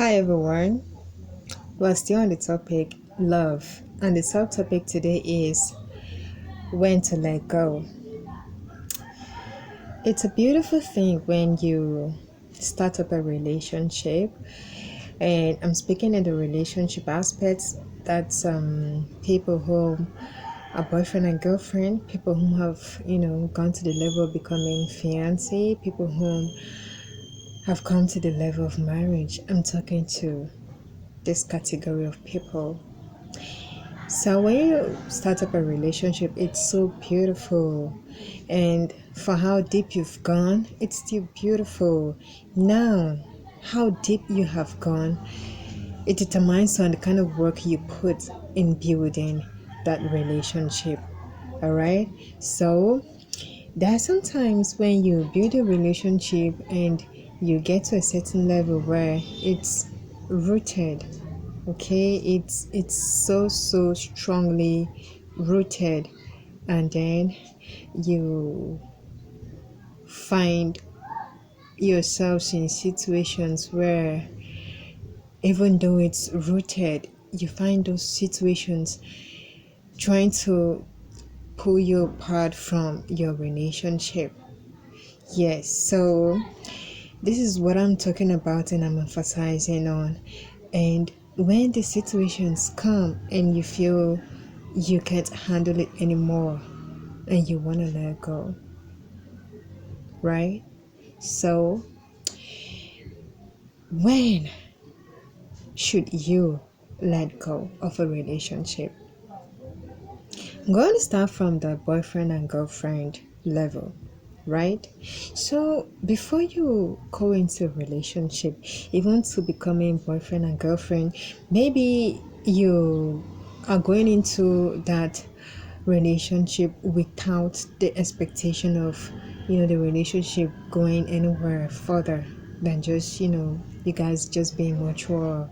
Hi everyone. We're still on the topic love, and the subtopic today is when to let go. It's a beautiful thing when you start up a relationship, and I'm speaking in the relationship aspects. That's people who are boyfriend and girlfriend, people who have gone to the level of becoming fiance, people who have come to the level of marriage. I'm talking to this category of people. So when you start up a relationship, it's so beautiful. And for how deep you've gone, it's still beautiful. Now, how deep you have gone, it determines on the kind of work you put in building that relationship. All right? So there are some times when you build a relationship and you get to a certain level where it's rooted. Okay, it's so strongly rooted, and then you find yourselves in situations where even though it's rooted, you find those situations trying to pull you apart from your relationship. Yes, so this is what I'm talking about and I'm emphasizing on. And when the situations come and you feel you can't handle it anymore and you want to let go, right? So, when should you let go of a relationship? I'm going to start from the boyfriend and girlfriend level, right? So before you go into a relationship, even to becoming boyfriend and girlfriend, maybe you are going into that relationship without the expectation of the relationship going anywhere further than just you guys just being mature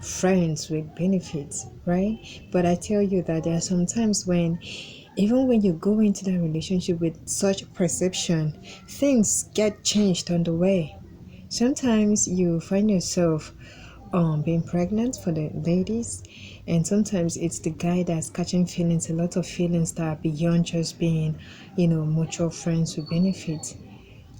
friends with benefits, right? But I tell you that there are some times when even when you go into that relationship with such perception, things get changed on the way. Sometimes you find yourself being pregnant for the ladies, and sometimes it's the guy that's catching feelings, a lot of feelings that are beyond just being mutual friends with benefits.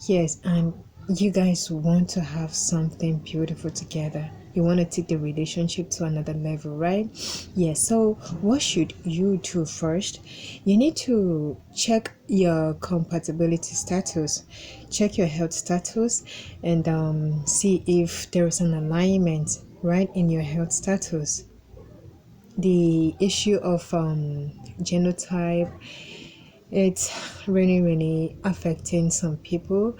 Yes, and you guys want to have something beautiful together. You want to take the relationship to another level, right? Yes, so what should you do first? You need to check your compatibility status, check your health status, and see if there is an alignment, right, in your health status. The issue of genotype, it's really affecting some people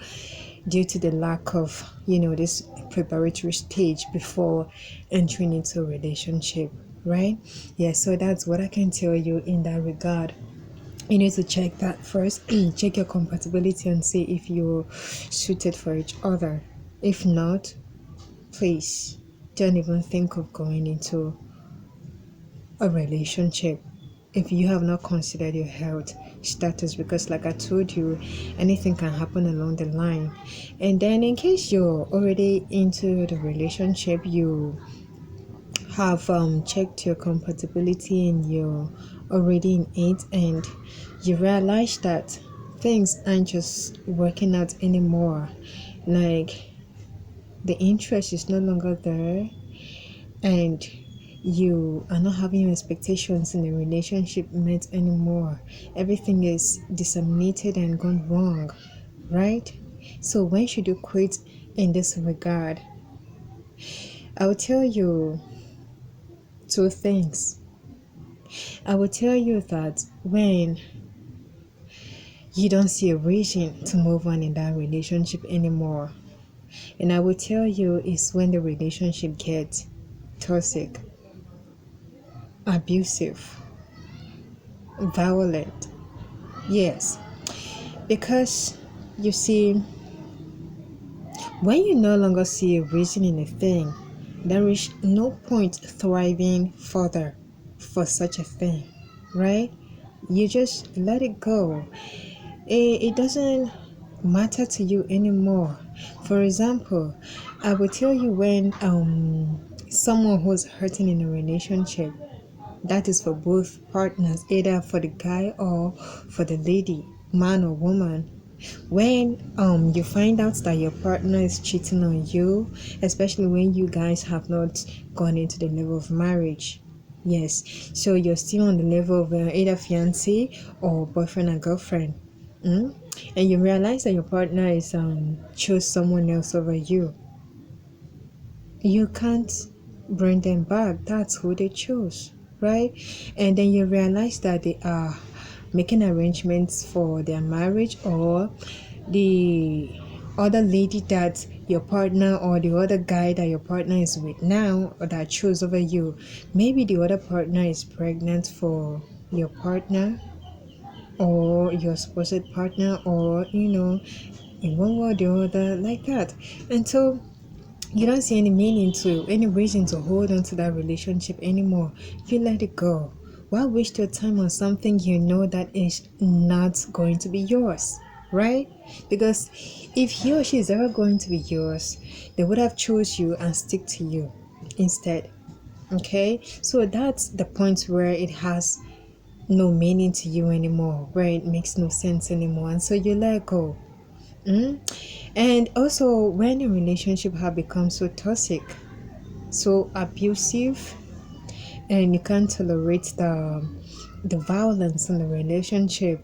due to the lack of this preparatory stage before entering into a relationship, right? Yeah, so that's what I can tell you in that regard. You need to check that first. Check your compatibility and see if you're suited for each other. If not, please don't even think of going into a relationship if you have not considered your health status, because like I told you, anything can happen along the line. And then in case you're already into the relationship, you have checked your compatibility and you're already in it, and you realize that things aren't just working out anymore, like the interest is no longer there, and you are not having your expectations in the relationship met anymore. Everything is disseminated and gone wrong, right? So when should you quit in this regard? I will tell you two things. I will tell you that when you don't see a reason to move on in that relationship anymore, and I will tell you is when the relationship gets toxic, abusive, violent. Yes, because you see, when you no longer see a reason in a thing, there is no point thriving further for such a thing, right? You just let it go. It doesn't matter to you anymore. For example, I will tell you when someone who's hurting in a relationship, that is for both partners, either for the guy or for the lady, man or woman. When you find out that your partner is cheating on you, especially when you guys have not gone into the level of marriage, yes, so you're still on the level of either fiance or boyfriend and girlfriend, and you realize that your partner is chose someone else over you, you can't bring them back. That's who they chose, right? And then you realize that they are making arrangements for their marriage, or the other lady that your partner, or the other guy that your partner is with now, or that chose over you, maybe the other partner is pregnant for your partner or your supposed partner, or in one way or the other, like that. And so you don't see any reason to hold on to that relationship anymore. You let it go. Why waste your time on something you know that is not going to be yours, right? Because if he or she is ever going to be yours, they would have chose you and stick to you instead. Okay, so that's the point where it has no meaning to you anymore, where it makes no sense anymore, and so you let go. And also, when a relationship has become so toxic, so abusive, and you can't tolerate the violence in the relationship,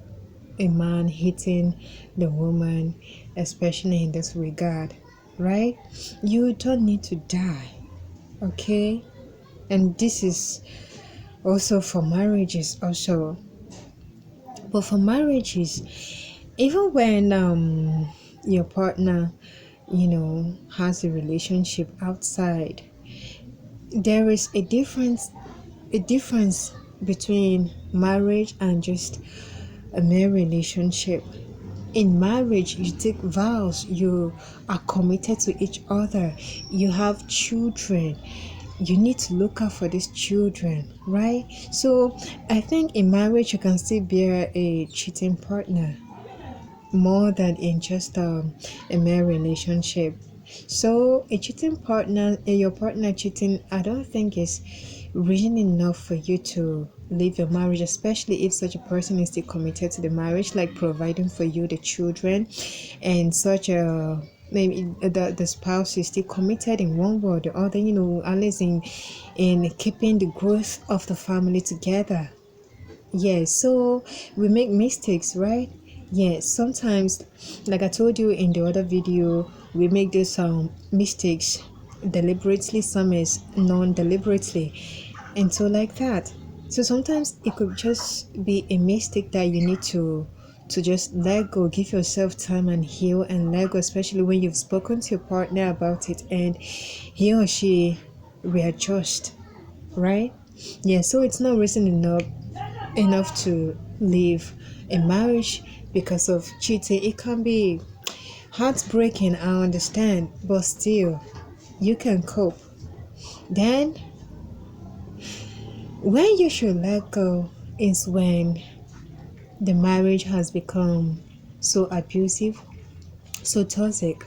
a man hitting the woman, especially in this regard, right? You don't need to die, okay? And this is also for marriages also. But for marriages, even when your partner has a relationship outside, there is a difference between marriage and just a mere relationship. In marriage, you take vows, you are committed to each other, you have children, you need to look out for these children, right? So I think in marriage you can still bear a cheating partner more than in just a mere relationship. So a cheating partner, your partner cheating, I don't think is reason enough for you to leave your marriage, especially if such a person is still committed to the marriage, like providing for you the children, and such a maybe the spouse is still committed in one way or the other, at least in keeping the growth of the family together. Yes, so we make mistakes, right? Yes, sometimes, like I told you in the other video, we make these mistakes deliberately, some is non-deliberately, and so like that. So sometimes it could just be a mistake that you need to just let go, give yourself time and heal and let go, especially when you've spoken to your partner about it and he or she readjust, right? Yeah, so it's not reason enough to leave a marriage because of cheating. It can be heartbreaking, I understand, but still you can cope. Then when you should let go is when the marriage has become so abusive, so toxic.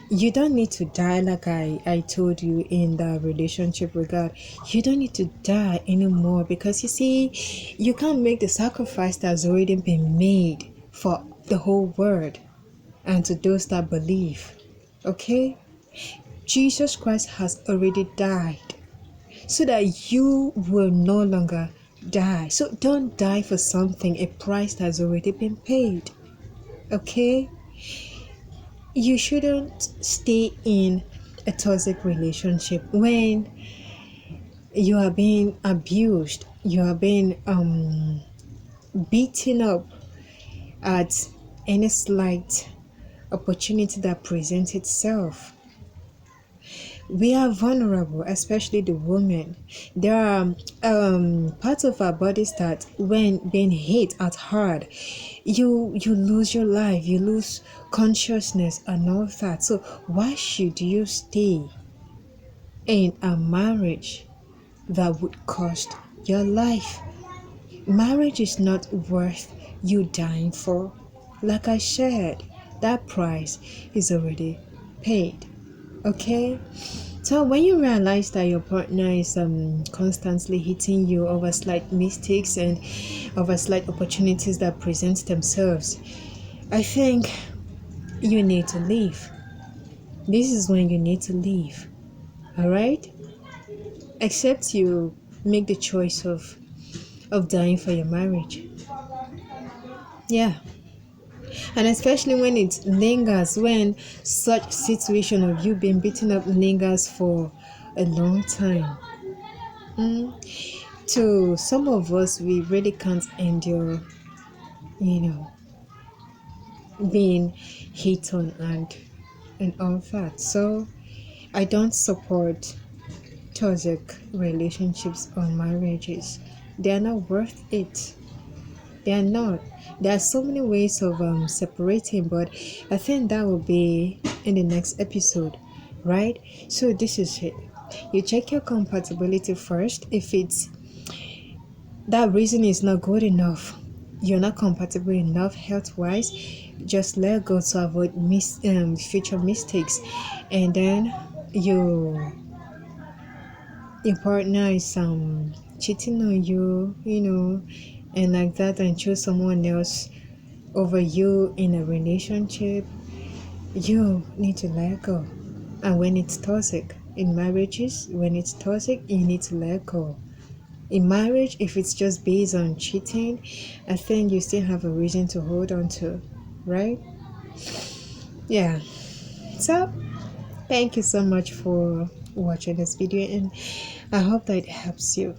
You don't need to die, like I told you in the relationship regard. You don't need to die anymore, because you see, you can't make the sacrifice that's already been made for the whole world and to those that believe. Okay? Jesus Christ has already died so that you will no longer die. So don't die for something, a price has already been paid. Okay? You shouldn't stay in a toxic relationship when you are being abused, you are being beaten up at any slight opportunity that presents itself. We are vulnerable, especially the women. There are parts of our bodies that when being hit at hard, you lose your life, you lose consciousness and all that. So why should you stay in a marriage that would cost your life? Marriage is not worth you dying for. Like I said, that price is already paid. Okay, so when you realize that your partner is constantly hitting you over slight mistakes and over slight opportunities that present themselves, I think you need to leave. This is when you need to leave. All right, except you make the choice of dying for your marriage. Yeah, and especially when it lingers, when such situation of you being beaten up lingers for a long time. To some of us, we really can't endure, you know, being hit on and all that. So I don't support toxic relationships or marriages. They are not worth it. They are not. There are so many ways of separating, but I think that will be in the next episode, right? So this is it. You check your compatibility first. If it's that reason is not good enough, you're not compatible enough health wise, just let go to avoid future mistakes. And then you your partner is cheating on you, and like that, and choose someone else over you in a relationship, you need to let go. And when it's toxic in marriages, when it's toxic, you need to let go. In marriage, if it's just based on cheating, I think you still have a reason to hold on to, right? Yeah. So, thank you so much for watching this video, and I hope that it helps you.